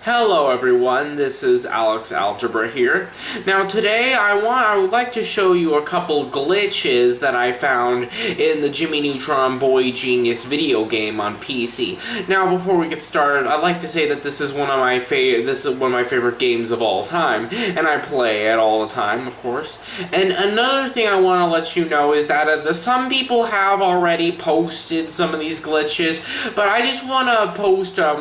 Hello everyone, this is Alex Algebra here. Now today I would like to show you a couple glitches that I found in the Jimmy Neutron Boy Genius video game on PC. Now before we get started, I'd like to say that this is one of my favorite games of all time, and I play it all the time, of course. And another thing I want to let you know is that some people have already posted some of these glitches, but I just want to post a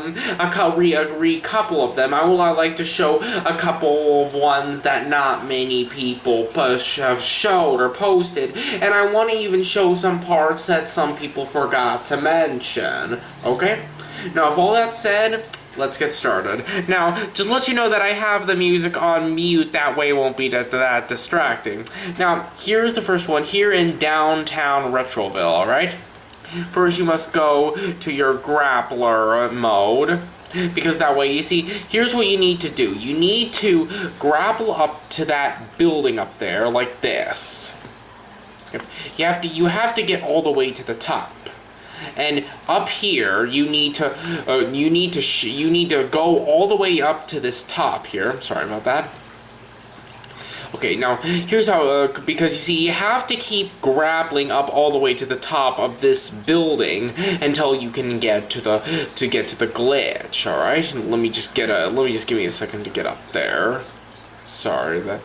couple of them. I would like to show a couple of ones that not many people have showed or posted, and I want to even show some parts that some people forgot to mention. Okay? Now, with all that said, let's get started. Now, just to let you know that I have the music on mute, that way it won't be that distracting. Now, here's the first one, here in downtown Retrouvaille, alright? First, you must go to your grappler mode, because that way, you see, here's what you need to do. You need to grapple up to that building up there, like this. You have to get all the way to the top. And up here, you need to go all the way up to this top here. Sorry about that. Okay, now here's how. Because you see, you have to keep grappling up all the way to the top of this building until you can get to the glitch. All right. Let me just give me a second to get up there. Sorry that.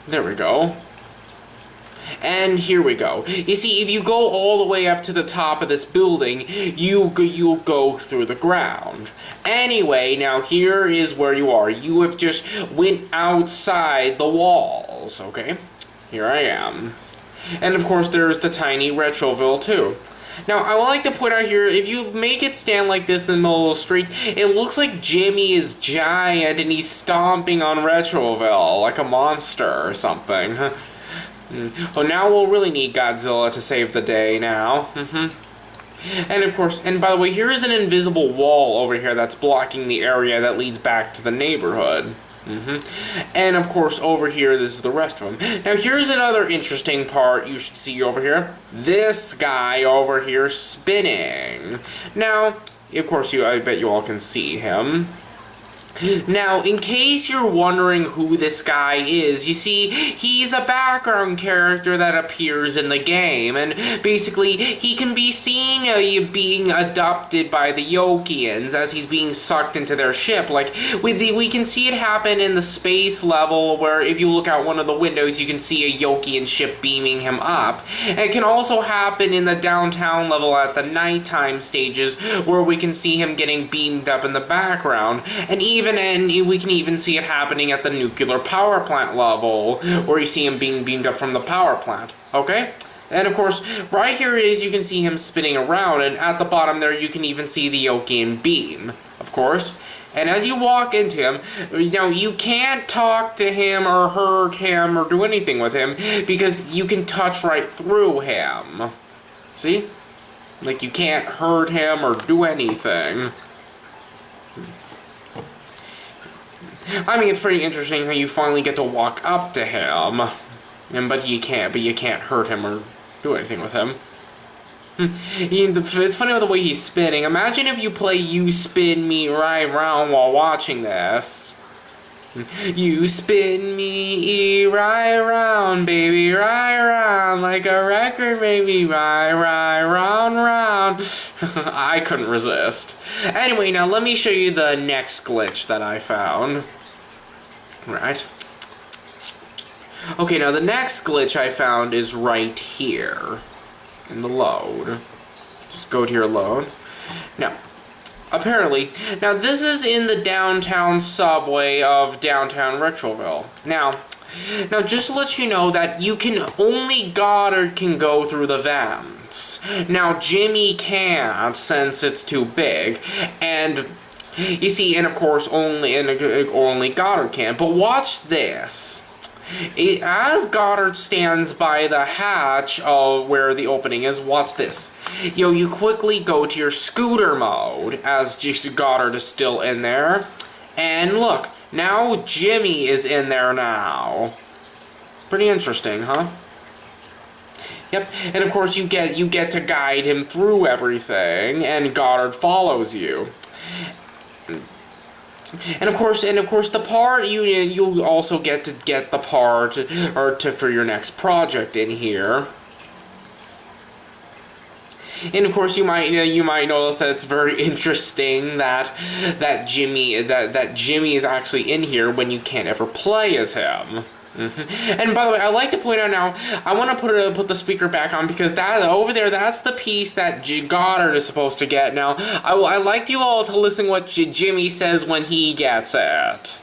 There we go. And here we go. You see, if you go all the way up to the top of this building, you'll go through the ground. Anyway, now here is where you are. You have just went outside the walls, okay? Here I am. And of course, there's the tiny Retrouvaille too. Now, I would like to point out here, if you make it stand like this in the middle of the street, it looks like Jimmy is giant and he's stomping on Retrouvaille like a monster or something. Oh, now we'll really need Godzilla to save the day now. And of course, and by the way, here is an invisible wall over here that's blocking the area that leads back to the neighborhood. And of course, over here, this is the rest of them. Now, here's another interesting part you should see over here. This guy over here spinning. Now, of course, I bet you all can see him. Now, in case you're wondering who this guy is, you see, he's a background character that appears in the game, and basically, he can be seen being adopted by the Yokians as he's being sucked into their ship. Like, we can see it happen in the space level, where if you look out one of the windows, you can see a Yokian ship beaming him up. And it can also happen in the downtown level at the nighttime stages, where we can see him getting beamed up in the background, and we can even see it happening at the nuclear power plant level, where you see him being beamed up from the power plant, okay? And of course, right here you can see him spinning around, and at the bottom there you can even see the Yokian beam, of course. And as you walk into him, you can't talk to him or hurt him or do anything with him, because you can touch right through him. See? Like, you can't hurt him or do anything. I mean, it's pretty interesting how you finally get to walk up to him, but you can't hurt him or do anything with him. It's funny with the way he's spinning. Imagine if you play You Spin Me Right Round while watching this. You spin me right round, baby, right round, like a record, baby, right, round, round. I couldn't resist. Anyway, now let me show you the next glitch that I found. Right. Okay, now the next glitch I found is right here in the load. Just go to your load. Now, apparently, now this is in the downtown subway of downtown Retrouvaille. Now just to let you know that only Goddard can go through the vents. Now Jimmy can't, since it's too big, and you see, and of course only Goddard can. But watch this. As Goddard stands by the hatch of where the opening is, watch this. You quickly go to your scooter mode, as Goddard is still in there. And look, now Jimmy is in there now. Pretty interesting, huh? Yep, and of course you get to guide him through everything, and Goddard follows you. And of course the part you also get the part for your next project in here. And of course you might notice that it's very interesting that Jimmy is actually in here when you can't ever play as him. And by the way, I'd like to point out now, I want to put the speaker back on because that over there, that's the piece that Goddard is supposed to get. Now, I'd like you all to listen what Jimmy says when he gets it.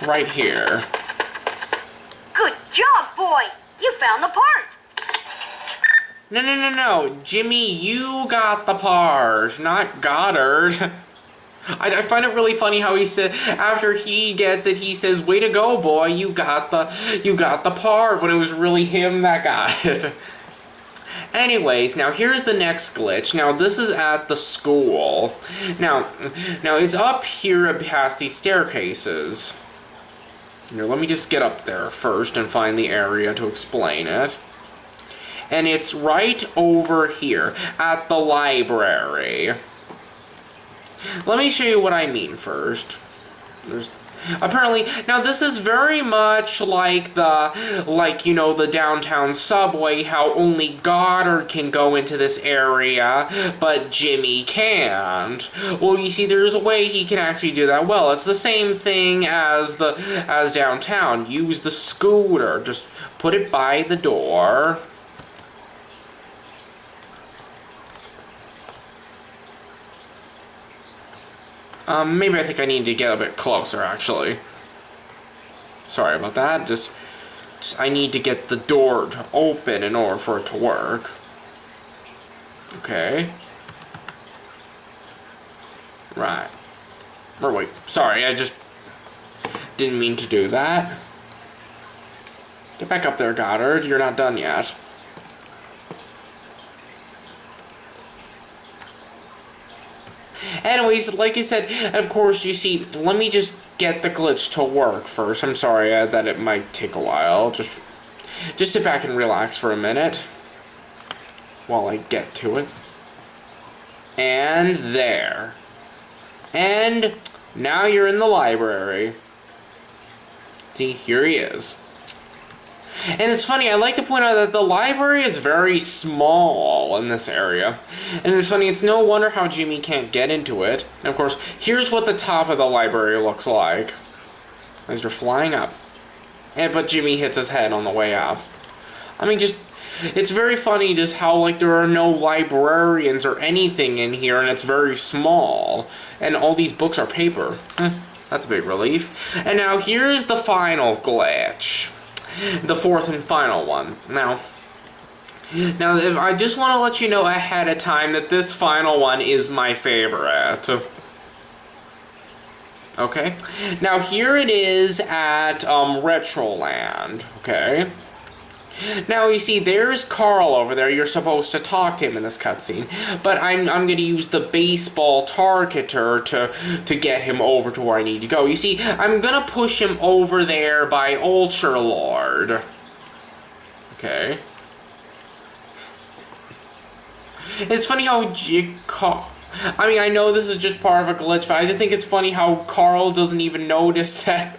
Right here. Good job, boy! You found the part! No. Jimmy, you got the part, not Goddard. I find it really funny how he said, after he gets it, he says, "Way to go, boy, you got the part," when it was really him that got it. Anyways, now here's the next glitch. Now this is at the school. Now it's up here past these staircases. Here, let me just get up there first and find the area to explain it. And it's right over here at the library. Let me show you what I mean first. Apparently, now this is very much like the downtown subway, how only Goddard can go into this area, but Jimmy can't. Well, you see, there's a way he can actually do that well. It's the same thing as downtown. Use the scooter. Just put it by the door. Maybe I think I need to get a bit closer, actually. Sorry about that. Just I need to get the door to open in order for it to work. Okay. Right. Or wait, sorry, I just didn't mean to do that. Get back up there, Goddard. You're not done yet. Anyways, like I said, of course, you see, let me just get the glitch to work first. I'm sorry that it might take a while. Just sit back and relax for a minute while I get to it. And there. And now you're in the library. See, here he is. And it's funny, I like to point out that the library is very small in this area. And it's funny, it's no wonder how Jimmy can't get into it. And of course, here's what the top of the library looks like as you're flying up. But Jimmy hits his head on the way up. I mean, it's very funny just how, there are no librarians or anything in here, and it's very small. And all these books are paper. That's a big relief. And now here's the final glitch. The fourth and final one. Now, I just want to let you know ahead of time that this final one is my favorite. Okay? Now, here it is at Retrouvaille. Okay? Now, you see, there's Carl over there. You're supposed to talk to him in this cutscene. But I'm going to use the baseball targeter to get him over to where I need to go. You see, I'm going to push him over there by Ultra Lord. Okay. It's funny how I mean, I know this is just part of a glitch, but I just think it's funny how Carl doesn't even notice that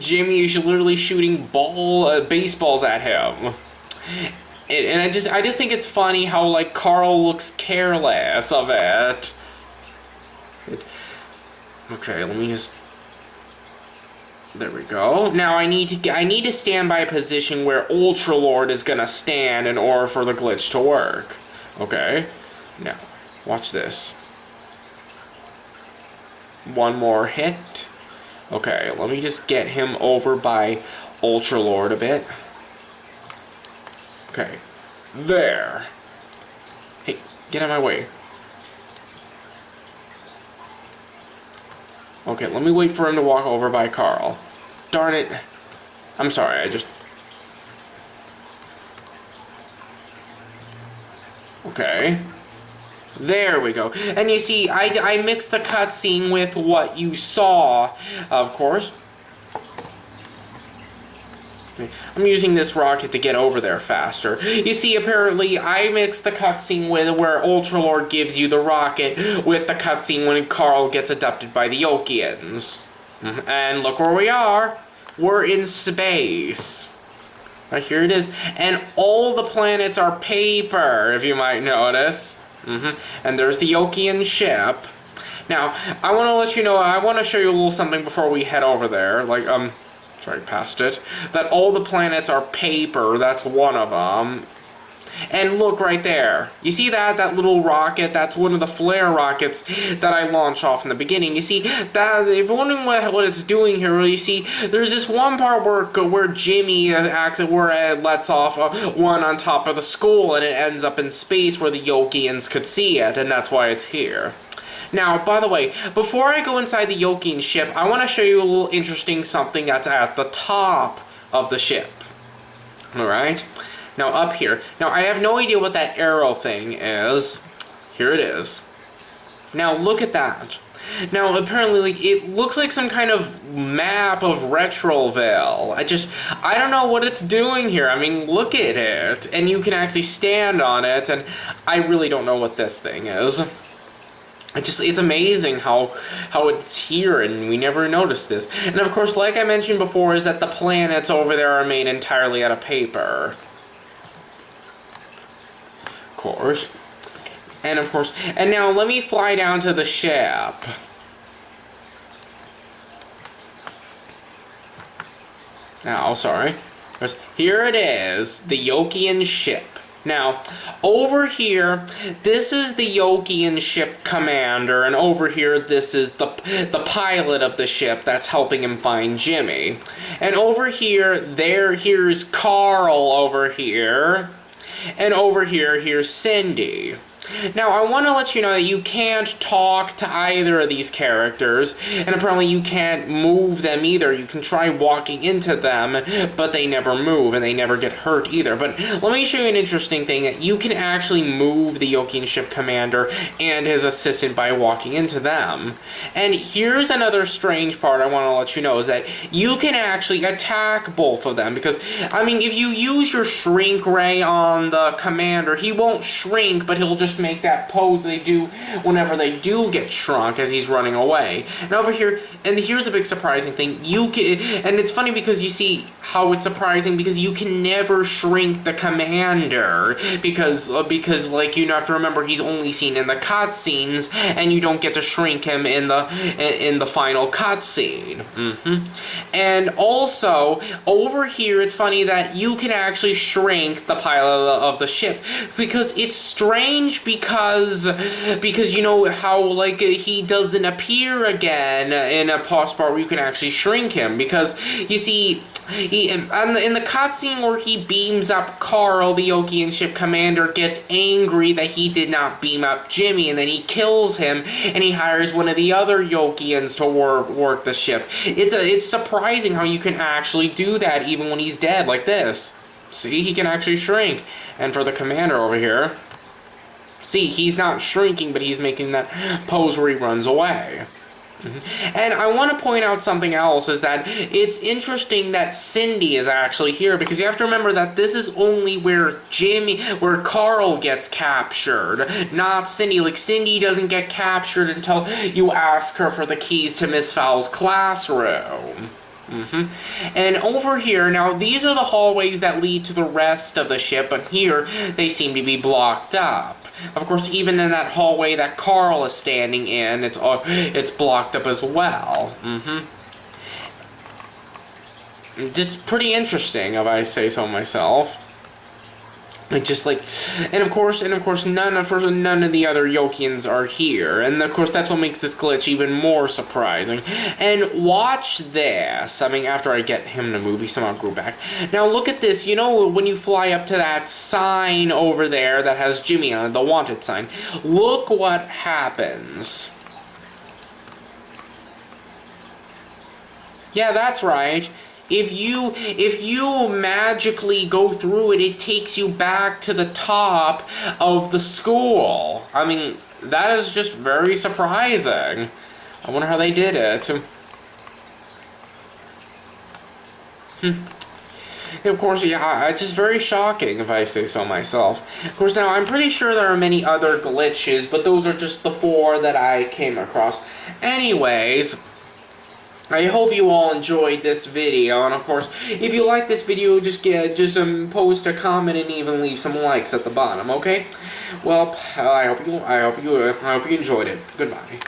Jimmy is literally shooting baseballs at him. And I just think it's funny how Carl looks careless of it. Okay, let me just. There we go. Now I need to stand by a position where Ultra Lord is gonna stand in order for the glitch to work. Okay. Now. Watch this. One more hit. Okay, let me just get him over by Ultra Lord a bit. Okay. There. Hey, get out of my way. Okay, let me wait for him to walk over by Carl. Darn it. I'm sorry, I just... Okay. There we go. And you see, I mixed the cutscene with what you saw, of course. using. I'm using this rocket to get over there faster. You see, apparently, I mixed the cutscene with where Ultralord gives you the rocket with the cutscene when Carl gets abducted by the Yokians. And look where we are. We're in space. Right, here it is. And all the planets are paper, if you might notice. And there's the Yokian ship. Now, I want to let you know, I want to show you a little something before we head over there. Like, sorry, past it. That all the planets are paper, that's one of them. And look right there. You see that? That little rocket? That's one of the flare rockets that I launched off in the beginning. You see, that if you're wondering what it's doing here, you see, there's this one part where Jimmy lets off one on top of the school, and it ends up in space where the Yokians could see it, and that's why it's here. Now, by the way, before I go inside the Yokian ship, I want to show you a little interesting something that's at the top of the ship. Alright? Now, up here. Now, I have no idea what that arrow thing is. Here it is. Now, look at that. Now, apparently, like, it looks like some kind of map of Retrouvaille. I don't know what it's doing here. I mean, look at it. And you can actually stand on it, and I really don't know what this thing is. It's amazing how it's here, and we never noticed this. And of course, like I mentioned before, is that the planets over there are made entirely out of paper. Of course. And of course, and now let me fly down to the ship. Now, sorry. Here it is, the Yokian ship. Now, over here, this is the Yokian ship commander, and over here, this is the pilot of the ship that's helping him find Jimmy. And over here, here's Carl over here, and over here, here's Cindy. Now, I want to let you know that you can't talk to either of these characters, and apparently you can't move them either. You can try walking into them, but they never move, and they never get hurt either. But let me show you an interesting thing, that you can actually move the Yokian ship commander and his assistant by walking into them. And here's another strange part I want to let you know, is that you can actually attack both of them, because, I mean, if you use your shrink ray on the commander, he won't shrink, but he'll just make that pose they do whenever they do get shrunk as he's running away. And over here, and here's a big surprising thing, you can, and it's funny because you see how it's surprising, because you can never shrink the commander, because like, you have to remember, he's only seen in the cutscenes, and you don't get to shrink him in the final cutscene. And also, over here, it's funny that you can actually shrink the pilot of the ship, because it's strange, because you know how, like, he doesn't appear again in a post part where you can actually shrink him, because you see, in the cutscene where he beams up Carl, the Yokian ship commander gets angry that he did not beam up Jimmy, and then he kills him, and he hires one of the other Yokians to work the ship. It's surprising how you can actually do that even when he's dead, like this. See, he can actually shrink. And for the commander over here, see, he's not shrinking, but he's making that pose where he runs away. And I want to point out something else, is that it's interesting that Cindy is actually here, because you have to remember that this is only where Carl gets captured, not Cindy. Like, Cindy doesn't get captured until you ask her for the keys to Miss Foul's classroom. And over here, now these are the hallways that lead to the rest of the ship, but here they seem to be blocked up. Of course, even in that hallway that Carl is standing in, it's blocked up as well. Just pretty interesting, if I say so myself. And just like, and of course, none of the other Yokians are here, and of course that's what makes this glitch even more surprising. And watch this. I mean, after I get him to move, he somehow grew back. Now look at this. You know, when you fly up to that sign over there that has Jimmy on it, the wanted sign. Look what happens. Yeah, that's right. If you magically go through it, it takes you back to the top of the school. I mean, that is just very surprising. I wonder how they did it. Of course, yeah, it's just very shocking if I say so myself. Of course, now I'm pretty sure there are many other glitches, but those are just the 4 that I came across. Anyways, I hope you all enjoyed this video, and of course, if you like this video, just post a comment and even leave some likes at the bottom, okay? Well, I hope you enjoyed it. Goodbye.